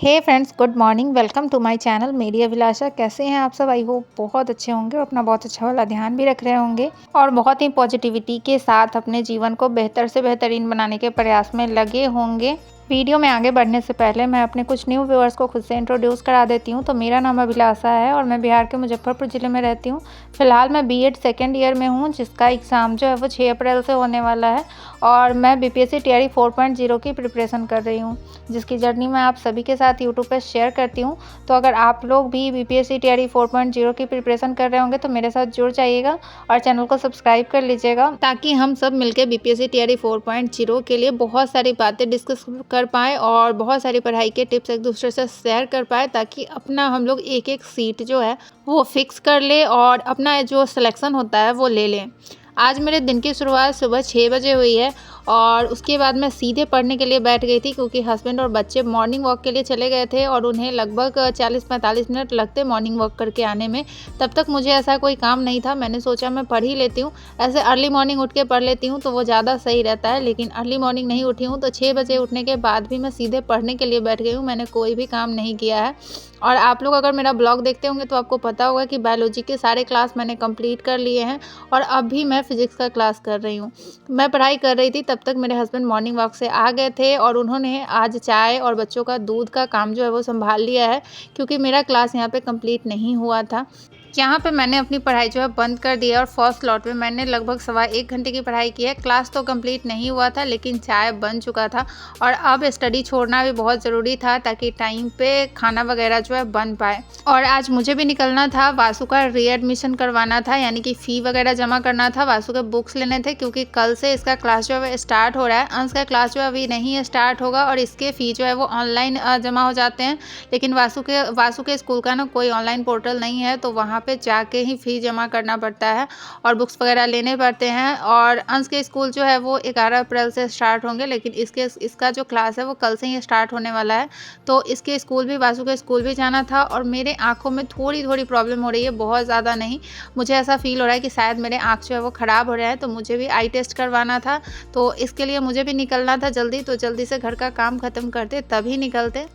Hey friends, good morning. Welcome to my channel मेरी अभिलाषा। कैसे हैं आप सब? आई होप बहुत अच्छे होंगे और अपना बहुत अच्छा वाला ध्यान भी रख रहे होंगे और बहुत ही पॉजिटिविटी के साथ अपने जीवन को बेहतर से बेहतरीन बनाने के प्रयास में लगे होंगे। वीडियो में आगे बढ़ने से पहले मैं अपने कुछ न्यू व्यूअर्स को खुद से इंट्रोड्यूस करा देती हूँ। तो मेरा नाम अभिलाषा है और मैं बिहार के मुजफ्फरपुर ज़िले में रहती हूँ। फिलहाल मैं बीएड सेकेंड ईयर में हूँ, जिसका एग्ज़ाम जो है वो 6 अप्रैल से होने वाला है और मैं बीपीएससी टीआरई 4.0 की प्रिपरेशन कर रही हूँ, जिसकी जर्नी मैं आप सभी के साथ यूट्यूब पर शेयर करती हूँ। तो अगर आप लोग भी बीपीएससी टीआरई 4.0 की प्रिपरेशन कर रहे होंगे तो मेरे साथ जुड़ जाइएगा और चैनल को सब्सक्राइब कर लीजिएगा, ताकि हम सब मिलकर बीपीएससी टीआरई 4.0 के लिए बहुत सारी बातें डिस्कस कर पाएँ और बहुत सारी पढ़ाई के टिप्स एक दूसरे से शेयर कर पाए, ताकि अपना हम लोग एक एक सीट जो है वो फिक्स कर ले और अपना जो सिलेक्शन होता है वो ले लें। आज मेरे दिन की शुरुआत सुबह 6 बजे हुई है और उसके बाद मैं सीधे पढ़ने के लिए बैठ गई थी, क्योंकि हस्बैंड और बच्चे मॉर्निंग वॉक के लिए चले गए थे और उन्हें लगभग 40-45 मिनट लगते मॉर्निंग वॉक करके आने में। तब तक मुझे ऐसा कोई काम नहीं था, मैंने सोचा मैं पढ़ ही लेती हूँ। ऐसे अर्ली मॉर्निंग उठ के पढ़ लेती हूँ तो वो ज़्यादा सही रहता है, लेकिन अर्ली मॉर्निंग नहीं उठी हूँ तो 6 बजे उठने के बाद भी मैं सीधे पढ़ने के लिए बैठ गई हूँ। मैंने कोई भी काम नहीं किया है। और आप लोग अगर मेरा ब्लॉग देखते होंगे तो आपको पता होगा कि बायोलॉजी के सारे क्लास मैंने कंप्लीट कर लिए हैं और अब भी मैं फिजिक्स का क्लास कर रही हूँ। मैं पढ़ाई कर रही थी, तब तक मेरे हस्बैंड मॉर्निंग वॉक से आ गए थे और उन्होंने आज चाय और बच्चों का दूध का काम जो है वो संभाल लिया है, क्योंकि मेरा क्लास यहाँ पे कंप्लीट नहीं हुआ था। यहाँ पे मैंने अपनी पढ़ाई जो है बंद कर दी है और फर्स्ट स्लॉट में मैंने लगभग 1.25 घंटे की पढ़ाई की है। क्लास तो कंप्लीट नहीं हुआ था, लेकिन चाय बन चुका था और अब स्टडी छोड़ना भी बहुत ज़रूरी था, ताकि टाइम पे खाना वगैरह जो है बन पाए। और आज मुझे भी निकलना था, वासु का रीएडमिशन करवाना था, यानी कि फ़ी वगैरह जमा करना था, वासु के बुक्स लेने थे, क्योंकि कल से इसका क्लास जो है स्टार्ट हो रहा है। अंश का क्लास जो है अभी नहीं स्टार्ट होगा और इसके फ़ी जो है वो ऑनलाइन जमा हो जाते हैं, लेकिन वासु के स्कूल का ना कोई ऑनलाइन पोर्टल नहीं है, तो वहाँ पे जाके ही फ़ी जमा करना पड़ता है और बुक्स वगैरह लेने पड़ते हैं। और अंश के स्कूल जो है वो 11 अप्रैल से स्टार्ट होंगे, लेकिन इसका जो क्लास है वो कल से ही स्टार्ट होने वाला है। तो इसके स्कूल भी, वासु के स्कूल भी जाना था और मेरे आँखों में थोड़ी थोड़ी प्रॉब्लम हो रही है, बहुत ज़्यादा नहीं। मुझे ऐसा फील हो रहा है कि शायद मेरे आँख जो है वो ख़राब हो रहा है, तो मुझे भी आई टेस्ट करवाना था। तो इसके लिए मुझे भी निकलना था जल्दी, तो जल्दी से घर का काम ख़त्म करते तभी निकलते।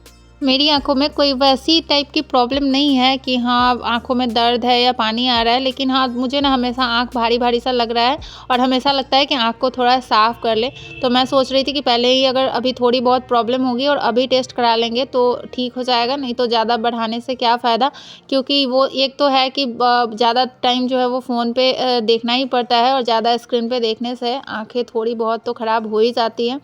मेरी आँखों में कोई वैसी टाइप की प्रॉब्लम नहीं है कि हाँ आँखों में दर्द है या पानी आ रहा है, लेकिन हाँ मुझे ना हमेशा आँख भारी भारी सा लग रहा है और हमेशा लगता है कि आँख को थोड़ा साफ़ कर ले। तो मैं सोच रही थी कि पहले ही अगर अभी थोड़ी बहुत प्रॉब्लम होगी और अभी टेस्ट करा लेंगे तो ठीक हो जाएगा, नहीं तो ज़्यादा बढ़ाने से क्या फ़ायदा। क्योंकि वो एक तो है कि ज़्यादा टाइम जो है वो फ़ोन पे देखना ही पड़ता है और ज़्यादा स्क्रीन पे देखने से आँखें थोड़ी बहुत तो ख़राब हो ही जाती हैं।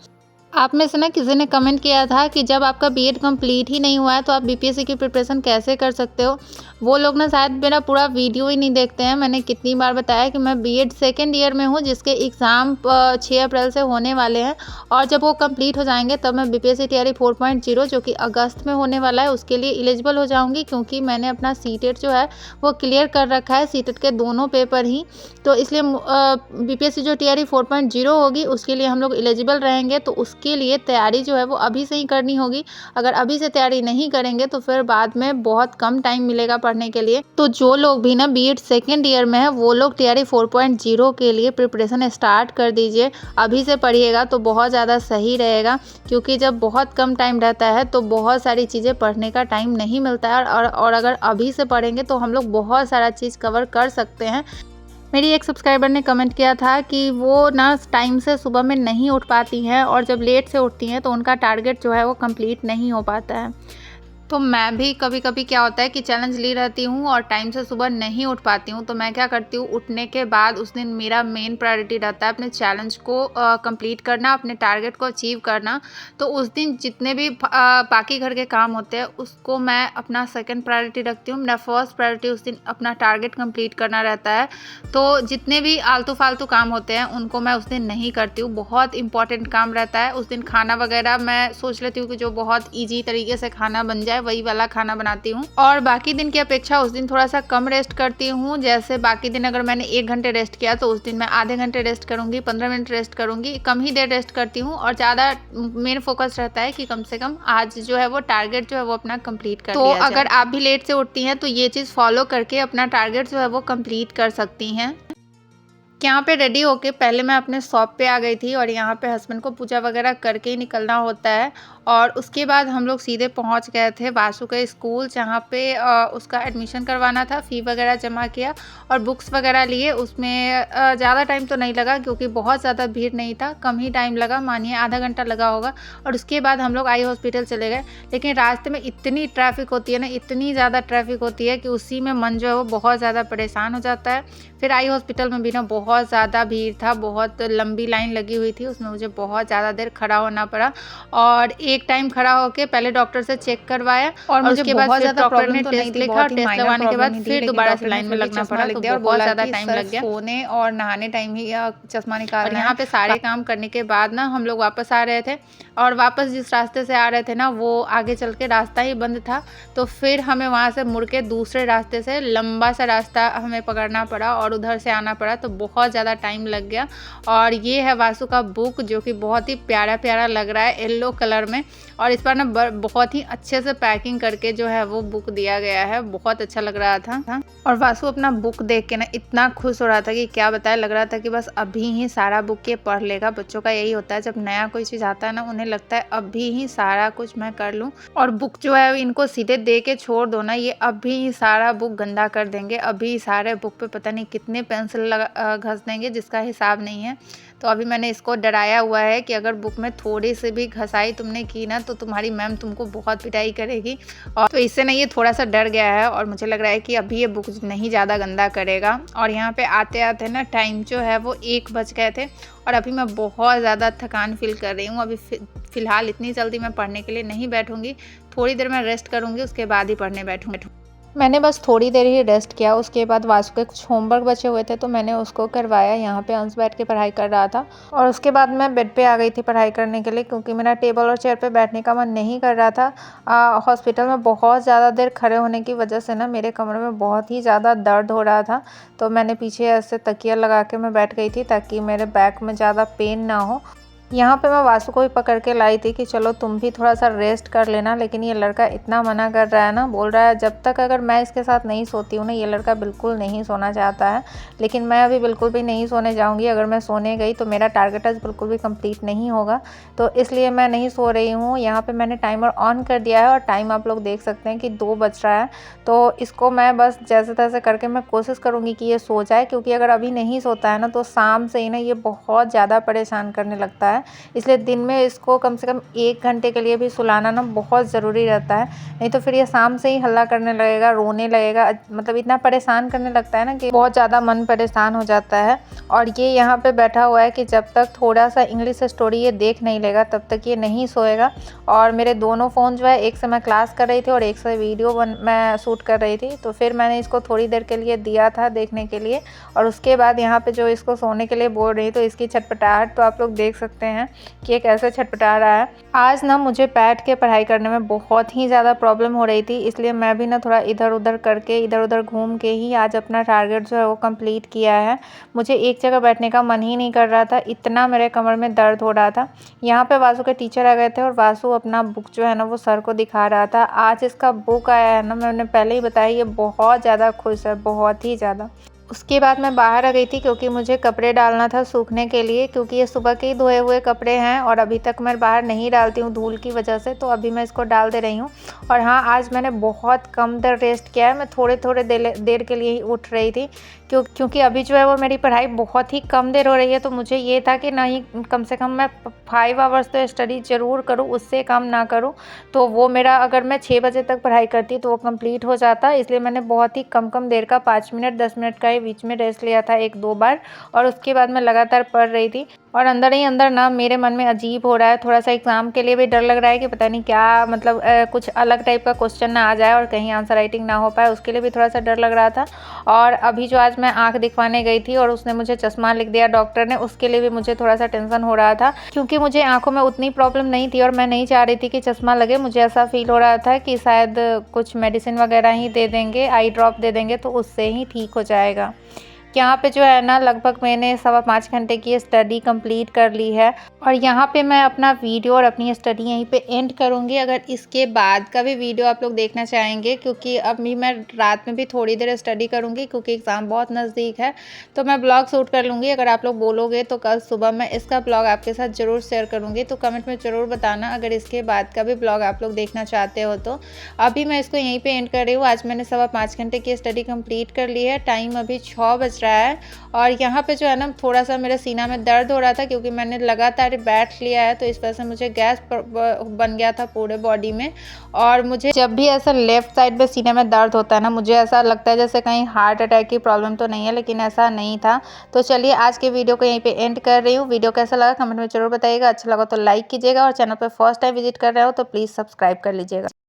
आप में से ना किसी ने कमेंट किया था कि जब आपका बीएड कंप्लीट ही नहीं हुआ है तो आप बीपीएससी की प्रिपरेशन कैसे कर सकते हो। वो लोग ना शायद मेरा पूरा वीडियो ही नहीं देखते हैं। मैंने कितनी बार बताया कि मैं बीएड सेकेंड ईयर में हूँ, जिसके एग्ज़ाम 6 अप्रैल से होने वाले हैं और जब वो कंप्लीट हो जाएंगे तब मैं बीपीएससी टीआरई 4.0 जो कि अगस्त में होने वाला है उसके लिए एलिजिबल हो जाऊँगी, क्योंकि मैंने अपना सीटेट जो है वो क्लियर कर रखा है, सीटेट के दोनों पेपर ही। तो इसलिए बीपीएससी जो टीआरई 4.0 होगी उसके लिए हम लोग एलिजिबल रहेंगे, तो के लिए तैयारी जो है वो अभी से ही करनी होगी। अगर अभी से तैयारी नहीं करेंगे तो फिर बाद में बहुत कम टाइम मिलेगा पढ़ने के लिए। तो जो लोग भी ना बीएड सेकेंड ईयर में है वो लोग टीआरई 4.0 के लिए प्रिपरेशन स्टार्ट कर दीजिए। अभी से पढ़िएगा तो बहुत ज़्यादा सही रहेगा, क्योंकि जब बहुत कम टाइम रहता है तो बहुत सारी चीज़ें पढ़ने का टाइम नहीं मिलता है और अगर अभी से पढ़ेंगे तो हम लोग बहुत सारा चीज़ कवर कर सकते हैं। मेरी एक सब्सक्राइबर ने कमेंट किया था कि वो ना टाइम से सुबह में नहीं उठ पाती हैं और जब लेट से उठती हैं तो उनका टारगेट जो है वो कंप्लीट नहीं हो पाता है। तो मैं भी कभी कभी क्या होता है कि चैलेंज ली रहती हूँ और टाइम से सुबह नहीं उठ पाती हूँ, तो मैं क्या करती हूँ, उठने के बाद उस दिन मेरा मेन प्रायोरिटी रहता है अपने चैलेंज को कंप्लीट करना, अपने टारगेट को अचीव करना। तो उस दिन जितने भी बाकी घर के काम होते हैं उसको मैं अपना सेकंड प्रायोरिटी रखती हूँ। मेरा फर्स्ट प्रायोरिटी उस दिन अपना टारगेट कंप्लीट करना रहता है। तो जितने भी आलतू फालतू काम होते हैं उनको मैं उस दिन नहीं करती हूँ। बहुत इंपॉर्टेंट काम रहता है उस दिन, खाना वगैरह मैं सोच लेती हूँ कि जो बहुत ईजी तरीके से खाना बन जाए वही वाला खाना बनाती हूँ। और बाकी दिन की अपेक्षा उस दिन थोड़ा सा कम रेस्ट करती हूँ। जैसे बाकी दिन अगर मैंने 1 घंटे रेस्ट किया तो उस दिन मैं आधे घंटे रेस्ट करूँगी, 15 मिनट रेस्ट करूँगी, कम ही देर रेस्ट करती हूँ और ज़्यादा मेन फोकस रहता है कि कम से कम आज जो है वो टारगेट जो है वो अपना कंप्लीट कर लिया जाए। तो अगर आप भी लेट से उठती हैं तो ये चीज़ फॉलो करके अपना टारगेट जो है वो कंप्लीट कर सकती हैं। यहाँ पे रेडी होके पहले मैं अपने शॉप पे आ गई थी और यहाँ पे हस्बैंड को पूजा वगैरह करके ही निकलना होता है। और उसके बाद हम लोग सीधे पहुंच गए थे वासु के स्कूल, जहाँ पे उसका एडमिशन करवाना था। फ़ी वगैरह जमा किया और बुक्स वगैरह लिए। उसमें ज़्यादा टाइम तो नहीं लगा क्योंकि बहुत ज़्यादा भीड़ नहीं था, कम ही टाइम लगा, मानिए आधा घंटा लगा होगा। और उसके बाद हम लोग आई हॉस्पिटल चले गए। लेकिन रास्ते में इतनी ट्रैफिक होती है ना, इतनी ज़्यादा ट्रैफिक होती है कि उसी में मन जो है वो बहुत ज़्यादा परेशान हो जाता है। फिर आई हॉस्पिटल में भी ना बहुत ज़्यादा भीड़ था, बहुत लंबी लाइन लगी हुई थी, उसमें मुझे बहुत ज़्यादा देर खड़ा होना पड़ा। और एक टाइम खड़ा होके पहले डॉक्टर से चेक करवाया और मुझे उसके बाद फिर डॉक्टर ने तो नहीं टेस्ट थी, लिखा बहुत और ही टेस्ट माइनर लगवाने के बाद प्रॉब्लम ही थी, फिर लेकिन दोबारा से डॉक्टर ने लाइन में फिर भी लगना चश्मा पड़ा, लिख तो दिया और बहुत बोला ज़्यादा कि टाइम सर लग गया। सोने और नहाने टाइम ही चश्मा और निकालना यहाँ है। पे सारे काम करने के बाद ना हम लोग वापस आ रहे थे, और वापस जिस रास्ते से आ रहे थे ना वो आगे चल के रास्ता ही बंद था। तो फिर हमें वहाँ से मुड़ के दूसरे रास्ते से लंबा सा रास्ता हमें पकड़ना पड़ा और उधर से आना पड़ा, तो बहुत ज़्यादा टाइम लग गया। और ये है वासु का बुक, जो कि बहुत ही प्यारा प्यारा लग रहा है येलो कलर में। और इस पर ना बहुत ही अच्छे से पैकिंग करके जो है वो बुक दिया गया है, बहुत अच्छा लग रहा था। और वासु अपना बुक देख के ना इतना खुश हो रहा था कि क्या बताए, लग रहा था कि बस अभी ही सारा बुक ये पढ़ लेगा। बच्चों का यही होता है, जब नया कोई चीज़ आता है ना उन्हें लगता है अभी ही सारा कुछ मैं कर लूँ। और बुक जो है इनको सीधे दे के छोड़ दो ना, ये अभी ही सारा बुक गंदा कर देंगे, अभी सारे बुक पे पता नहीं कितने पेंसिल घस देंगे जिसका हिसाब नहीं है। तो अभी मैंने इसको डराया हुआ है कि अगर बुक में थोड़ी सी भी घसाई तुमने की ना तो तुम्हारी मैम तुमको बहुत पिटाई करेगी। और तो इससे ना ये थोड़ा सा डर गया है और मुझे लग रहा है कि अभी ये बुक नहीं ज़्यादा गंदा करेगा। और यहाँ पे आते आते ना टाइम जो है वो 1 बज गए थे और अभी मैं बहुत ज़्यादा थकान फील कर रही हूँ। अभी फ़िलहाल इतनी जल्दी मैं पढ़ने के लिए नहीं बैठूँगी, थोड़ी देर मैं रेस्ट करूँगी, उसके बाद ही पढ़ने बैठूँगी। मैंने बस थोड़ी देर ही रेस्ट किया, उसके बाद वासु के कुछ होमवर्क बचे हुए थे तो मैंने उसको करवाया। यहाँ पे अंश बैठ के पढ़ाई कर रहा था और उसके बाद मैं बेड पे आ गई थी पढ़ाई करने के लिए, क्योंकि मेरा टेबल और चेयर पे बैठने का मन नहीं कर रहा था। हॉस्पिटल में बहुत ज़्यादा देर खड़े होने की वजह से ना मेरे कमर में बहुत ही ज़्यादा दर्द हो रहा था। तो मैंने पीछे ऐसे तकिया लगा के मैं बैठ गई थी ताकि मेरे बैक में ज़्यादा पेन ना हो। यहाँ पे मैं वासु को भी पकड़ के लाई थी कि चलो तुम भी थोड़ा सा रेस्ट कर लेना, लेकिन ये लड़का इतना मना कर रहा है ना, बोल रहा है जब तक अगर मैं इसके साथ नहीं सोती हूँ ना, ये लड़का बिल्कुल नहीं सोना चाहता है। लेकिन मैं अभी बिल्कुल भी नहीं सोने जाऊँगी, अगर मैं सोने गई तो मेरा टारगेट आज बिल्कुल भी कंप्लीट नहीं होगा, तो इसलिए मैं नहीं सो रही हूँ। यहाँ पर मैंने टाइमर ऑन कर दिया है और टाइम आप लोग देख सकते हैं कि 2 बज रहा है। तो इसको मैं बस जैसे तैसे करके मैं कोशिश करूँगी कि ये सो जाए, क्योंकि अगर अभी नहीं सोता है ना तो शाम से ही ना ये बहुत ज़्यादा परेशान करने लगता है। इसलिए दिन में इसको कम से कम 1 घंटे के लिए भी सुलाना ना बहुत ज़रूरी रहता है, नहीं तो फिर ये शाम से ही हल्ला करने लगेगा, रोने लगेगा, मतलब इतना परेशान करने लगता है ना कि बहुत ज़्यादा मन परेशान हो जाता है। और ये यहाँ पे बैठा हुआ है कि जब तक थोड़ा सा इंग्लिश स्टोरी ये देख नहीं लेगा तब तक ये नहीं सोएगा। और मेरे दोनों फ़ोन जो है, एक से मैं क्लास कर रही थी और एक से वीडियो मैं शूट कर रही थी, तो फिर मैंने इसको थोड़ी देर के लिए दिया था देखने के लिए। और उसके बाद यहाँ पे जो इसको सोने के लिए बोल रही तो इसकी छटपटाहट तो आप लोग देख सकते हैं कि ये कैसे छटपटा रहा है। आज ना मुझे बैठ के पढ़ाई करने में बहुत ही ज़्यादा प्रॉब्लम हो रही थी, इसलिए मैं भी ना थोड़ा इधर उधर करके, इधर उधर घूम के ही आज अपना टारगेट जो है वो कंप्लीट किया है। मुझे एक जगह बैठने का मन ही नहीं कर रहा था, इतना मेरे कमर में दर्द हो रहा था। यहाँ पे वासु के टीचर आ गए थे और वासु अपना बुक जो है ना वो सर को दिखा रहा था। आज इसका बुक आया है ना, मैंने पहले ही बताया, ये बहुत ज़्यादा खुश है, बहुत ही ज़्यादा। उसके बाद मैं बाहर आ गई थी क्योंकि मुझे कपड़े डालना था सूखने के लिए, क्योंकि ये सुबह के ही धोए हुए कपड़े हैं और अभी तक मैं बाहर नहीं डालती हूँ धूल की वजह से, तो अभी मैं इसको डाल दे रही हूँ। और हाँ, आज मैंने बहुत कम देर रेस्ट किया है, मैं थोड़े थोड़े देर के लिए ही उठ रही थी, क्योंकि अभी जो है वो मेरी पढ़ाई बहुत ही कम देर हो रही है। तो मुझे ये था कि नहीं, कम से कम मैं 5 आवर्स तो स्टडी ज़रूर करूँ, उससे कम ना करूँ। तो वो मेरा, अगर मैं 6 बजे तक पढ़ाई करती तो वो कंप्लीट हो जाता, इसलिए मैंने बहुत ही कम देर का 5 मिनट 10 मिनट का ही बीच में रेस्ट लिया था 1-2 बार, और उसके बाद मैं लगातार पढ़ रही थी। और अंदर ही अंदर ना मेरे मन में अजीब हो रहा है, थोड़ा सा एग्ज़ाम के लिए भी डर लग रहा है कि पता नहीं क्या, मतलब कुछ अलग टाइप का क्वेश्चन ना आ जाए और कहीं आंसर राइटिंग ना हो पाए, उसके लिए भी थोड़ा सा डर लग रहा था। और अभी जो आज मैं आँख दिखवाने गई थी और उसने मुझे चश्मा लिख दिया डॉक्टर ने, उसके लिए भी मुझे थोड़ा सा टेंशन हो रहा था, क्योंकि मुझे आँखों में उतनी प्रॉब्लम नहीं थी और मैं नहीं चाह रही थी कि चश्मा लगे। मुझे ऐसा फील हो रहा था कि शायद कुछ मेडिसिन वगैरह ही दे देंगे, आई ड्रॉप दे देंगे तो उससे ही ठीक हो जाएगा। यहाँ पे जो है ना लगभग मैंने 5.25 घंटे की स्टडी कंप्लीट कर ली है और यहाँ पे मैं अपना वीडियो और अपनी स्टडी यहीं पे एंड करूँगी। अगर इसके बाद का भी वीडियो आप लोग देखना चाहेंगे, क्योंकि अभी मैं रात में भी थोड़ी देर स्टडी करूँगी क्योंकि एग्ज़ाम बहुत नज़दीक है, तो मैं ब्लॉग शूट कर लूँगी। अगर आप लोग बोलोगे तो कल सुबह मैं इसका ब्लॉग आपके साथ ज़रूर शेयर करूँगी, तो कमेंट में ज़रूर बताना अगर इसके बाद का भी ब्लॉग आप लोग देखना चाहते हो तो। अभी मैं इसको यहीं पर एंड कर रही हूँ। आज मैंने 5.25 घंटे की स्टडी कंप्लीट कर ली है। टाइम अभी 6 बज रहा है और यहाँ पे जो है ना थोड़ा सा मेरे सीना में दर्द हो रहा था क्योंकि मैंने लगातार बैठ लिया है, तो इस वजह से मुझे गैस बन गया था पूरे बॉडी में। और मुझे जब भी ऐसा लेफ्ट साइड पे सीने में दर्द होता है ना, मुझे ऐसा लगता है जैसे कहीं हार्ट अटैक की प्रॉब्लम तो नहीं है, लेकिन ऐसा नहीं था। तो चलिए आज के वीडियो को यहीं पे एंड कर रही हूँ। वीडियो कैसा लगा कमेंट में जरूर बताइएगा। अच्छा लगा तो लाइक कीजिएगा और चैनल पर फर्स्ट टाइम विजिट कर रहे हो तो प्लीज़ सब्सक्राइब कर लीजिएगा।